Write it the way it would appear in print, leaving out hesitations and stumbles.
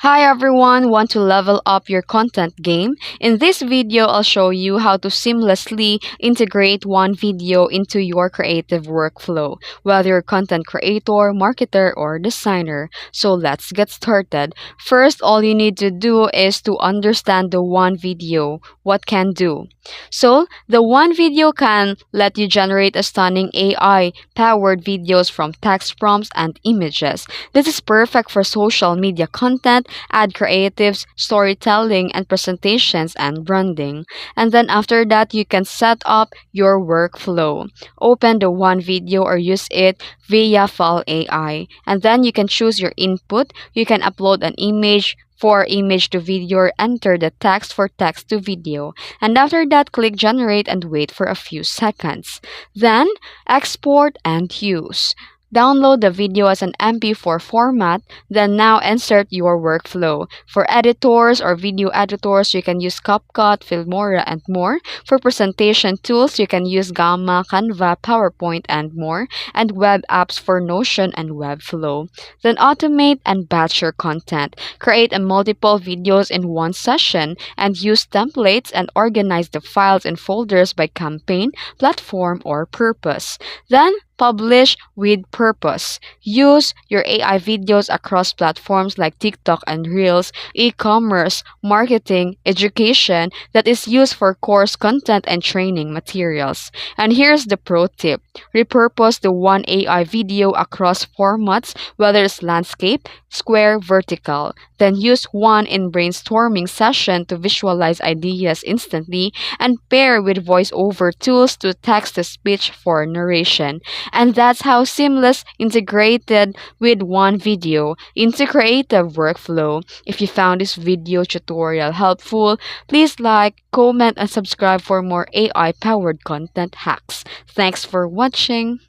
Hi everyone, want to level up your content game? In this video, I'll show you how to seamlessly integrate Wan.Video into your creative workflow, whether you're a content creator, marketer, or designer. So let's get started. First, all you need to do is to understand the Wan.Video, what can do. So, the Wan.Video can let you generate a stunning AI-powered videos from text prompts and images. This is perfect for social media content, ad creatives, storytelling, and presentations and branding. And then after that, you can set up your workflow. Open the Wan.Video or use it via File AI. And then you can choose your input. You can upload an image, for image to video, or enter the text for text to video. And after that, click generate and wait for a few seconds. Then, export and use. Download the video as an MP4 format, then now insert your workflow. For editors or video editors, you can use CapCut, Filmora, and more. For presentation tools, you can use Gamma, Canva, PowerPoint, and more. And web apps for Notion and Webflow. Then automate and batch your content. Create a multiple videos in one session and use templates and organize the files in folders by campaign, platform, or purpose. Then publish with purpose. Use your AI videos across platforms like TikTok and Reels, e-commerce, marketing, education that is used for course content and training materials. And here's the pro tip. Repurpose the one AI video across formats, whether it's landscape, square, vertical. Then use one in brainstorming session to visualize ideas instantly and pair with voiceover tools to text-to-speech for narration. And that's how seamless integrated with Wan.Video into creative workflow. If you found this video tutorial helpful, please like, comment, and subscribe for more AI-powered content hacks. Thanks for watching.